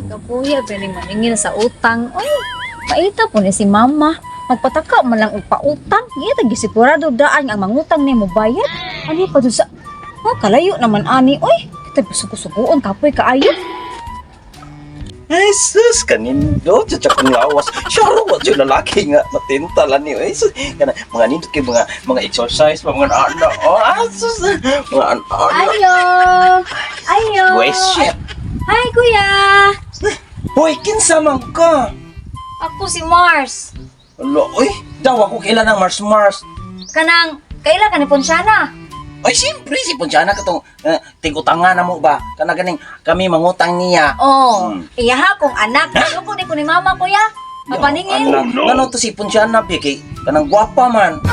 Kapuya, pwede maningil sa utang. Uy, paita po ni si mama. Magpataka man lang og pautang. Iya tagi sigurado daan ang mangutang ni mo bayad. Ani pa dun sa kalayo naman ani. Uy, kita sugo-sugoon kapoy kaayo. Ay, sus, kanindo, tsaka kong lawas. Sure, what yung lalaki nga, matintalan niyo. Ay, sus, mga nindot kayo, mga exercise, mga ano, sus, mga ano. Ayo! Ayo! Wait, shit. Hi, kuya! Hoy, kinsa man ka? Ako si Mars. Alo, uy, daw ako kailan ng Mars. Kanang, kailan ka ni Ponsyana? Ay, siyempre, si Ponsyana katong tigutangan na mo ba? Kana ganing kami mangutang niya. Oh, iya ha, kung anak. Ayoko di ko ni mama, kuya. Mapaningin. Ano to si Ponsyana, Biki? Kanang gwapa man.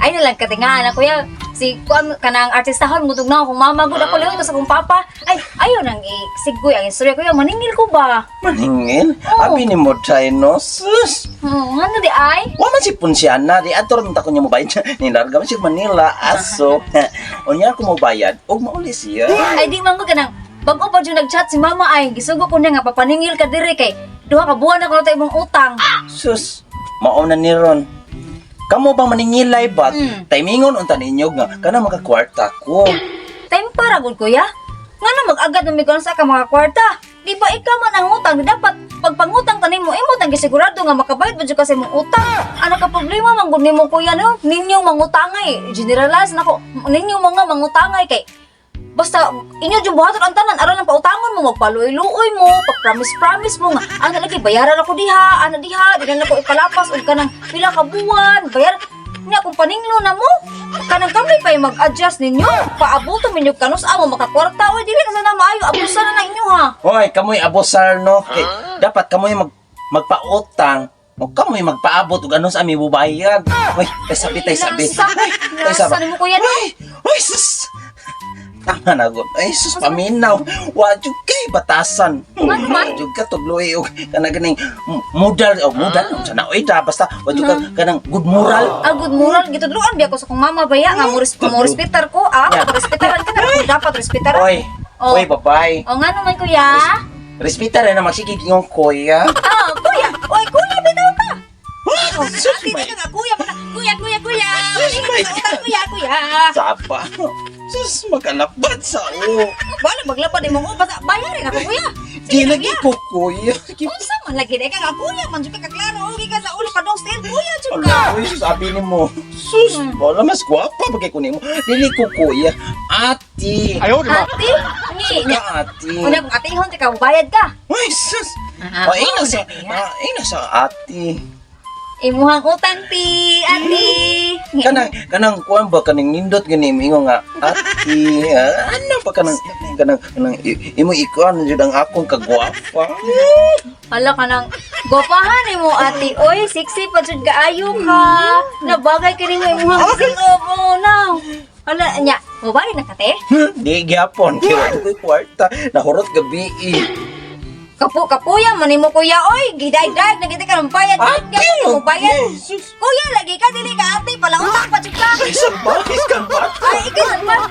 Ay nalang katingaan na kuya. Si kuan kanang artistahon mutug na akong mama gud ako lang sa akong papa. Ay ayo nang siggoy ang istorya kuya maningil ko ba? Maningil? Oh. Abi ni mo try no, sus. Ano di ay? Wa man si Ponsyana, di ato rin ta ko niya mobayad. Nilarga man siya Manila, aso. Unya ako mobayad, og mauli siya. Ay di man ko kanang bago pa jud nag-chat si mama ay gisugo ko niya nga papaningil ka diri kay duha ka buwan na ko na imong utang. Sus, mao na ni ron. Kamo bang maningilay ba? Timingon unta ninyo nga kana makakwarta ko. Time para gud kuya. Ngano mag-agad na migon sa ka mga kwarta? Di ba ikaw man ang utang dapat pagpangutang tanim mo imo tang gisigurado nga makabayad ba jud kasi mong utang. Ano ka problema man gud nimo kuya no? Ninyong mangutangay. Generalize nako. Ninyong mga mangutangay kay basta inyo jud buhaton ang tanan aron lang pautangon mo magpaluoy-luoy mo pag-promise mo nga ano lagi bayaran ako diha ano diha di na ko ipalapas og kanang pila ka buwan bayar niya kung paninglo na mo kanang kami pa mag-adjust ninyo paabuto minyo kanus amo makakwarta oy dili na sana maayo abusan na inyo ha. Hoy, kamoy abosar no. Kay, dapat kamoy magpautang. O kamoy magpaabot og ano sa ami bubayad. Hoy, tay sabi. Nasa mo kuya no? Hoy, sus. Tama na gud. Ay, sus, paminaw. Wa jud kay batasan. Ano man? Wa jud ka tugloy og kana ganing modal sa naoy da basta wa jud ka kanang good moral. Good moral gitudloan bi ako sa kong mama baya nga mo respetar ko respetaran ka na dapat respetaran. Oy, Oh. oy, babay. O nga naman kuya? Respeta rin na magsigig yung kuya. Kuya! Oy, kuya, bitaw ka! Oh, Sus, ate, may- ka, kuya! Kuya! may- Kuya! Sapa. Sus, makalapad sa o. Wala, maglapad mo ko. Basta bayarin ako, kuya! Di lagi ko kuya. Unsa man lagi na ka nga, kuya! Man, ka kaklaro. Huwag ka sa ulo ka dong style, kuya! Diyos ka! Ala, uy, sabi ni mo. Sus, wala mas gwapa bagay ko nimo. Dili ko kuya. Ati. Ate? Ni, Ati. una kung atihon, tika, bayad ka. Uy, sus. Ah, Ina oh, sa ati. Imuhang utang, ti! Ate! Kanang kuan ba kanang nindot gani mingo nga ati. Ano pa kanang imo ikuan jud ang akong kagwapa. Hala ka nang gwapahan mo ate. Oy, sexy pa jud kaayo ka. Nabagay ka rin mo imong sinobo na. Hala, nya, mabari na ka te? Di gyapon kaya ko kwarta nahurot gabi. Kapuya, manimo kuya, oy, giday-day, nagiti ka ng bayad, Ate! mo bayad. Jesus! Kuya, lagi ka, dili ka ate, palautang pa jud ka. Ay, sa bakis ka ba? Ay, ikaw,